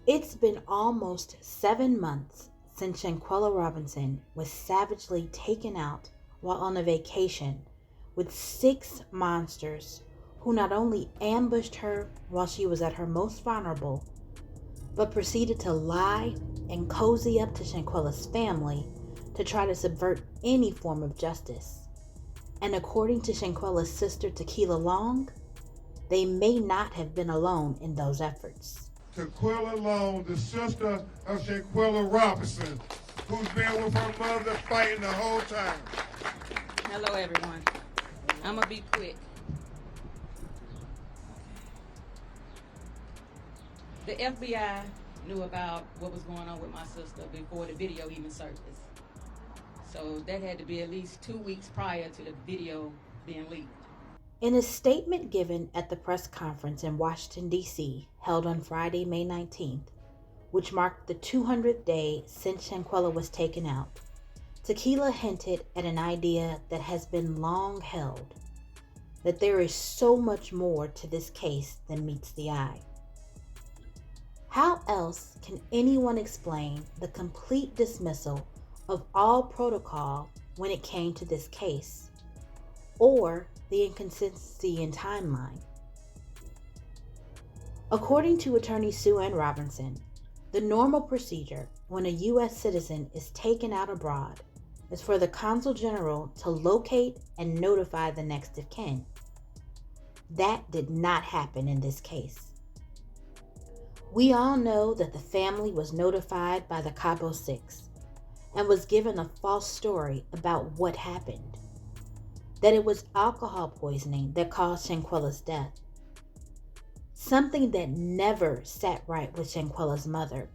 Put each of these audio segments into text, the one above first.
It's been almost 7 months since Shanquella Robinson was savagely taken out while on a vacation with six monsters who not only ambushed her while she was at her most vulnerable, but proceeded to lie and cozy up to Shanquella's family to try to subvert any form of justice. And according to Shanquella's sister Tequila Long, they may not have been alone in those efforts. Tequila Long, the sister of Shanquella Robinson, who's been with her mother fighting the whole time. Hello, everyone. I'm going to be quick. The FBI knew about what was going on with my sister before the video even surfaced. So that had to be at least 2 weeks prior to the video being leaked. In a statement given at the press conference in Washington, D.C., held on Friday, May 19th, which marked the 200th day since Shanquella was taken out, Tequila hinted at an idea that has been long held, that there is so much more to this case than meets the eye. How else can anyone explain the complete dismissal of all protocol when it came to this case, or the inconsistency in timeline? According to attorney Sue Ann Robinson, the normal procedure when a U.S. citizen is taken out abroad is for the consul general to locate and notify the next of kin. That did not happen in this case. We all know that the family was notified by the Cabo Six and was given a false story about what happened, that it was alcohol poisoning that caused Shanquella's death. Something that never sat right with Shanquella's mother,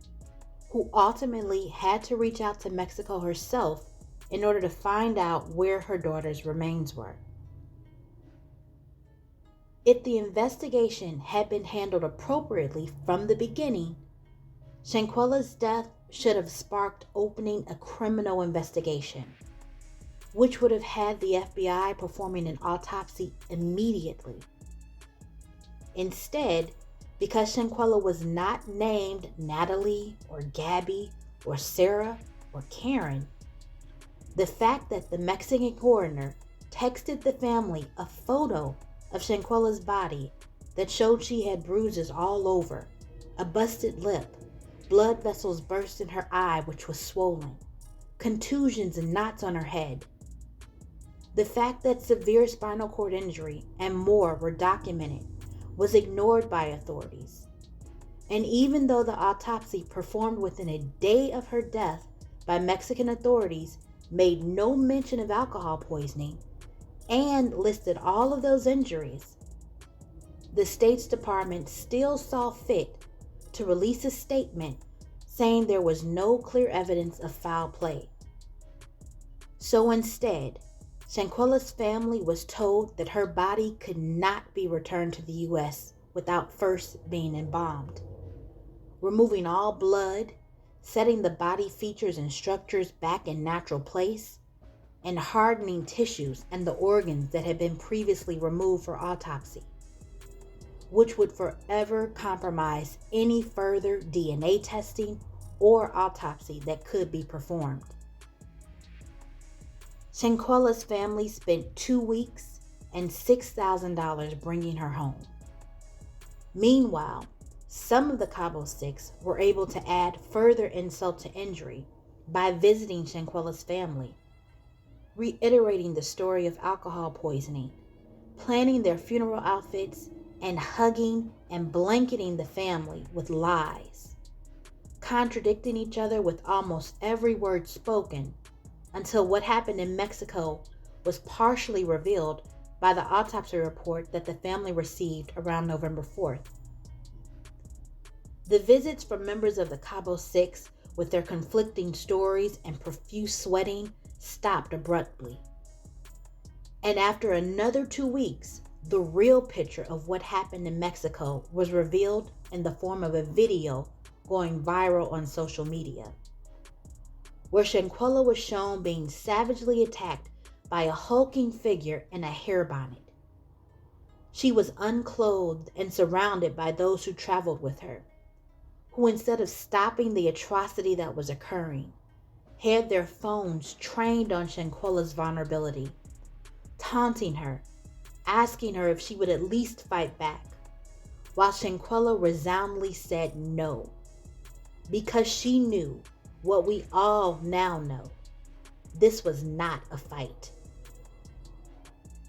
who ultimately had to reach out to Mexico herself in order to find out where her daughter's remains were. If the investigation had been handled appropriately from the beginning, Shanquella's death should have sparked opening a criminal investigation, which would have had the FBI performing an autopsy immediately. Instead, because Shanquella was not named Natalie or Gabby or Sarah or Karen, the fact that the Mexican coroner texted the family a photo of Shanquella's body that showed she had bruises all over, a busted lip, blood vessels burst in her eye which was swollen, contusions and knots on her head. The fact that severe spinal cord injury and more were documented was ignored by authorities. And even though the autopsy performed within a day of her death by Mexican authorities made no mention of alcohol poisoning and listed all of those injuries, the State's Department still saw fit to release a statement saying there was no clear evidence of foul play. So instead, Shanquella's family was told that her body could not be returned to the U.S. without first being embalmed, removing all blood, setting the body features and structures back in natural place, and hardening tissues and the organs that had been previously removed for autopsy, which would forever compromise any further DNA testing or autopsy that could be performed. Shanquella's family spent 2 weeks and $6,000 bringing her home. Meanwhile, some of the Cabo Six were able to add further insult to injury by visiting Shanquella's family, reiterating the story of alcohol poisoning, planning their funeral outfits, and hugging and blanketing the family with lies, contradicting each other with almost every word spoken, until what happened in Mexico was partially revealed by the autopsy report that the family received around November 4th. The visits from members of the Cabo Six with their conflicting stories and profuse sweating stopped abruptly. And after another 2 weeks, the real picture of what happened in Mexico was revealed in the form of a video going viral on social media, where Shanquella was shown being savagely attacked by a hulking figure in a hair bonnet. She was unclothed and surrounded by those who traveled with her, who, instead of stopping the atrocity that was occurring, had their phones trained on Shanquella's vulnerability, taunting her, asking her if she would at least fight back, while Shanquella resoundingly said no, because she knew what we all now know. This was not a fight.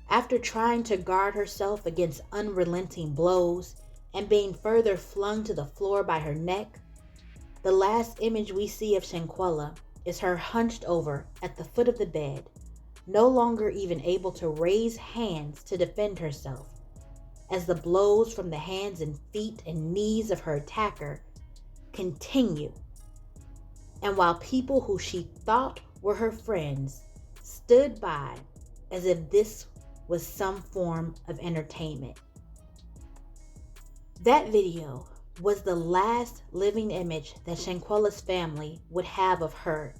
After trying to guard herself against unrelenting blows and being further flung to the floor by her neck, the last image we see of Shanquella is her hunched over at the foot of the bed, no longer even able to raise hands to defend herself, as the blows from the hands and feet and knees of her attacker continue. And while people who she thought were her friends stood by as if this was some form of entertainment. That video was the last living image that Shanquella's family would have of her,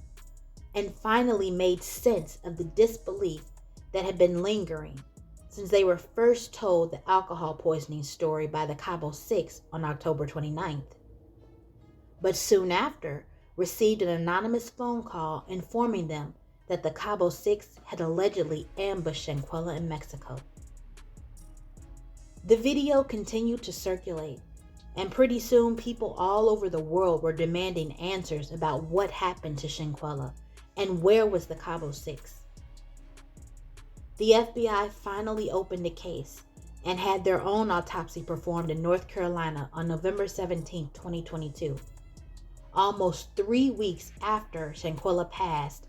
and finally made sense of the disbelief that had been lingering since they were first told the alcohol poisoning story by the Cabo Six on October 29th. But soon after, received an anonymous phone call informing them that the Cabo Six had allegedly ambushed Shanquella in Mexico. The video continued to circulate, and pretty soon people all over the world were demanding answers about what happened to Shanquella and where was the Cabo Six. The FBI finally opened a case and had their own autopsy performed in North Carolina on November 17, 2022, almost 3 weeks after Shanquella passed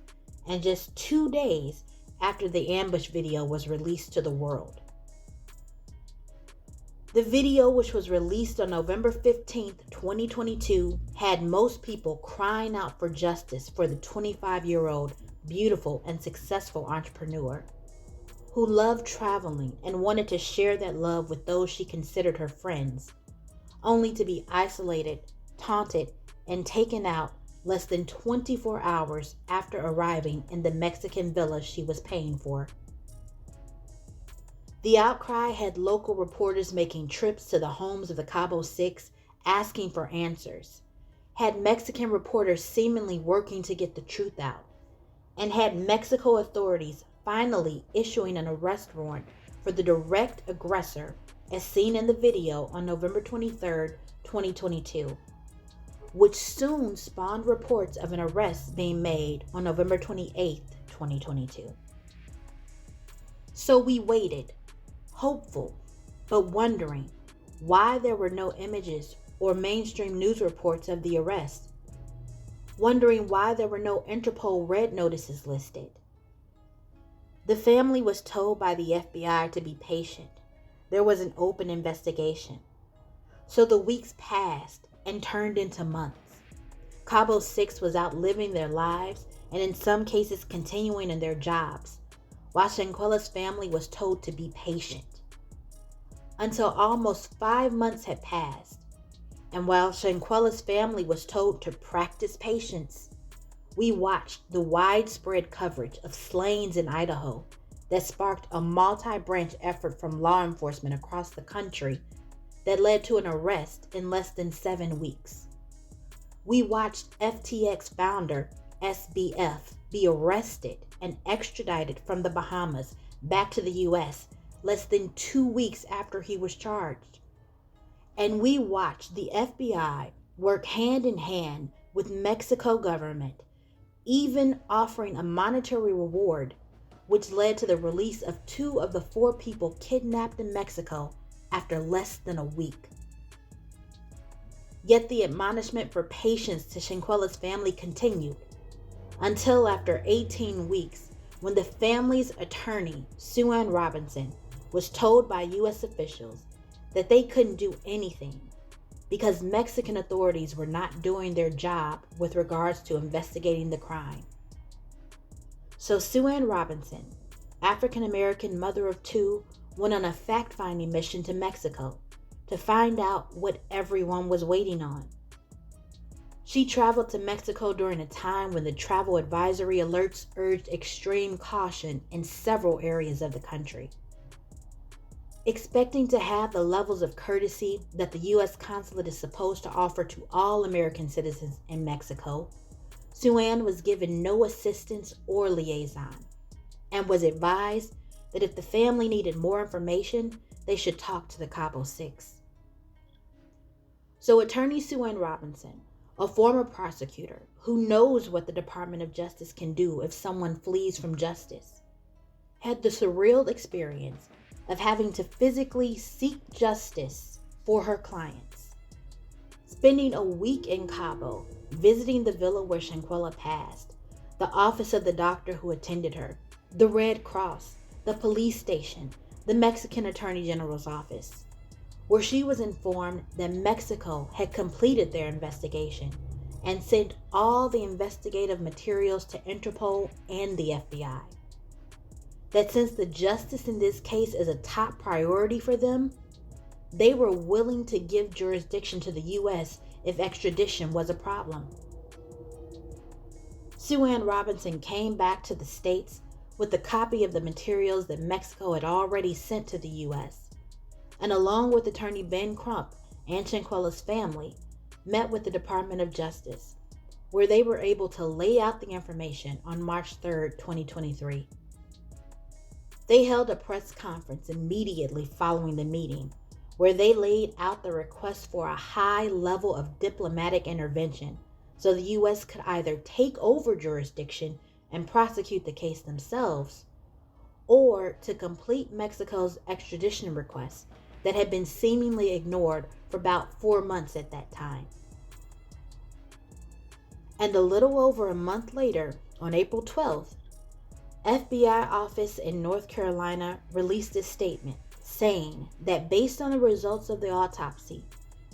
and just 2 days after the ambush video was released to the world. The video, which was released on November 15, 2022, had most people crying out for justice for the 25-year-old beautiful and successful entrepreneur who loved traveling and wanted to share that love with those she considered her friends, only to be isolated, taunted, and taken out less than 24 hours after arriving in the Mexican villa she was paying for. The outcry had local reporters making trips to the homes of the Cabo Six asking for answers, had Mexican reporters seemingly working to get the truth out, and had Mexico authorities finally issuing an arrest warrant for the direct aggressor as seen in the video on November 23, 2022, which soon spawned reports of an arrest being made on November 28, 2022. So we waited, hopeful, but wondering why there were no images or mainstream news reports of the arrest, wondering why there were no Interpol red notices listed. The family was told by the FBI to be patient. There was an open investigation. So the weeks passed and turned into months. Cabo Six was out living their lives and in some cases continuing in their jobs, while Shanquella's family was told to be patient. Until almost 5 months had passed, and while Shanquella's family was told to practice patience, we watched the widespread coverage of slayings in Idaho that sparked a multi-branch effort from law enforcement across the country that led to an arrest in less than 7 weeks. We watched FTX founder SBF be arrested and extradited from the Bahamas back to the US less than 2 weeks after he was charged. And we watched the FBI work hand in hand with Mexico government, even offering a monetary reward, which led to the release of 2 of the 4 people kidnapped in Mexico after less than a week. Yet the admonishment for patience to Shanquella's family continued until after 18 weeks, when the family's attorney, Shanquella Robinson, was told by U.S. officials that they couldn't do anything because Mexican authorities were not doing their job with regards to investigating the crime. So Shanquella Robinson, African-American mother of 2, went on a fact-finding mission to Mexico to find out what everyone was waiting on. She traveled to Mexico during a time when the travel advisory alerts urged extreme caution in several areas of the country. expecting to have the levels of courtesy that the U.S. consulate is supposed to offer to all American citizens in Mexico, Sue-Ann was given no assistance or liaison, and was advised that if the family needed more information, they should talk to the Cabo Six. So attorney Sue-Ann Robinson, a former prosecutor who knows what the Department of Justice can do if someone flees from justice, had the surreal experience of having to physically seek justice for her clients. Spending a week in Cabo, visiting the villa where Shanquella passed, the office of the doctor who attended her, the Red Cross, the police station, the Mexican Attorney General's office, where she was informed that Mexico had completed their investigation and sent all the investigative materials to Interpol and the FBI. That since the justice in this case is a top priority for them, they were willing to give jurisdiction to the U.S. if extradition was a problem. Sue-Ann Robinson came back to the States with a copy of the materials that Mexico had already sent to the U.S., and along with attorney Ben Crump and Shanquella's family, met with the Department of Justice, where they were able to lay out the information on March 3, 2023. They held a press conference immediately following the meeting, where they laid out the request for a high level of diplomatic intervention so the U.S. could either take over jurisdiction and prosecute the case themselves, or to complete Mexico's extradition request that had been seemingly ignored for about 4 months at that time. And a little over a month later, on April 12th, FBI office in North Carolina released a statement saying that based on the results of the autopsy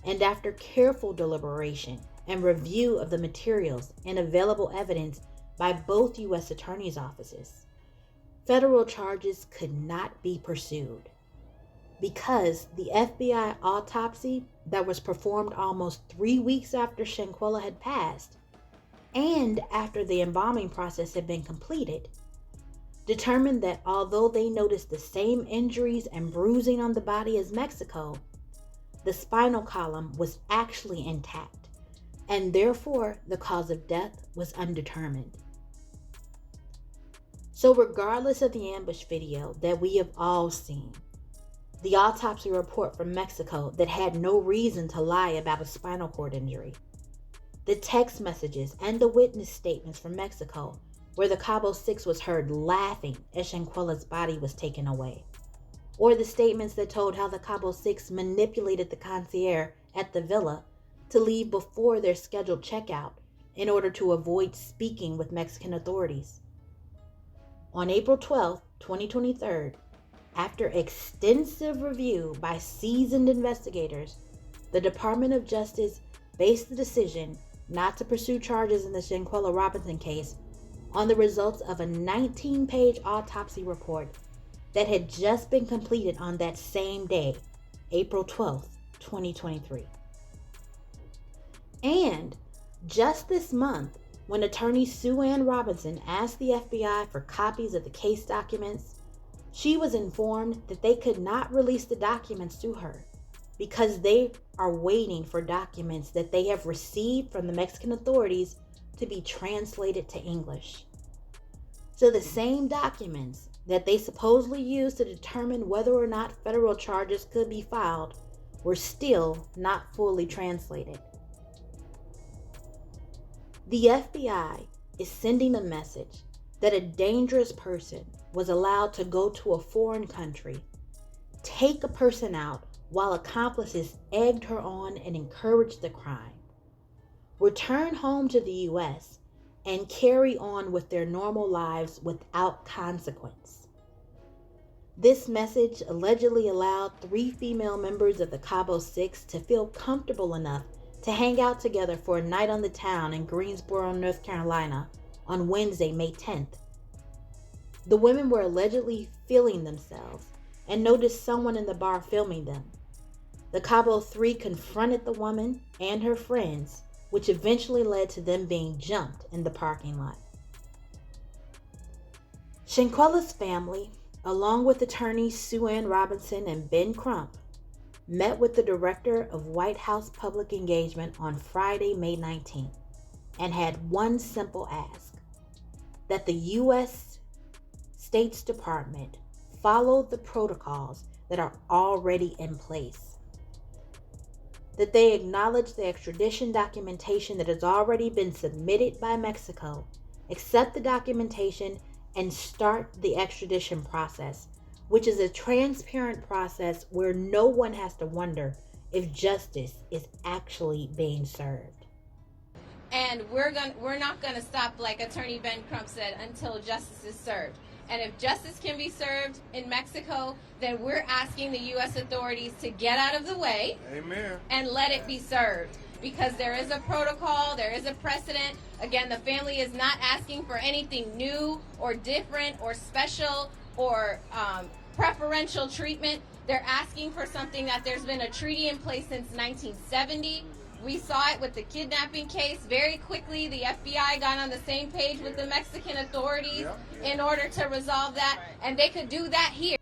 and after careful deliberation and review of the materials and available evidence by both U.S. attorneys' offices, federal charges could not be pursued because the FBI autopsy that was performed almost 3 weeks after Shanquella had passed and after the embalming process had been completed determined that although they noticed the same injuries and bruising on the body as Mexico, the spinal column was actually intact, and therefore the cause of death was undetermined. So regardless of the ambush video that we have all seen, the autopsy report from Mexico that had no reason to lie about a spinal cord injury, the text messages and the witness statements from Mexico where the Cabo Six was heard laughing as Shanquella's body was taken away, or the statements that told how the Cabo Six manipulated the concierge at the villa to leave before their scheduled checkout in order to avoid speaking with Mexican authorities. On April 12, 2023, after extensive review by seasoned investigators, the Department of Justice based the decision not to pursue charges in the Shanquella Robinson case on the results of a 19-page autopsy report that had just been completed on that same day, April 12, 2023. And just this month, when attorney Sue-Ann Robinson asked the FBI for copies of the case documents, she was informed that they could not release the documents to her because they are waiting for documents that they have received from the Mexican authorities to be translated to English. So the same documents that they supposedly used to determine whether or not federal charges could be filed were still not fully translated. The FBI is sending a message that a dangerous person was allowed to go to a foreign country, take a person out while accomplices egged her on and encouraged the crime, return home to the U.S., and carry on with their normal lives without consequence. This message allegedly allowed 3 female members of the Cabo Six to feel comfortable enough to hang out together for a night on the town in Greensboro, North Carolina on Wednesday, May 10th. The women were allegedly feeling themselves and noticed someone in the bar filming them. The Cabo Three confronted the woman and her friends, which eventually led to them being jumped in the parking lot. Shanquella's family along with attorneys Sue Ann Robinson and Ben Crump, met with the director of White House Public Engagement on Friday, May 19th, and had one simple ask: that the U.S. State's Department follow the protocols that are already in place, that they acknowledge the extradition documentation that has already been submitted by Mexico, accept the documentation, and start the extradition process, which is a transparent process where no one has to wonder if justice is actually being served. And we're not gonna stop, like Attorney Ben Crump said, until justice is served. And if justice can be served in Mexico, then we're asking the U.S. authorities to get out of the way. Amen. And let it be served. Because there is a protocol, there is a precedent. Again, the family is not asking for anything new or different or special or preferential treatment. They're asking for something that there's been a treaty in place since 1970. We saw it with the kidnapping case. Very quickly, the FBI got on the same page with the Mexican authorities in order to resolve that, and they could do that here.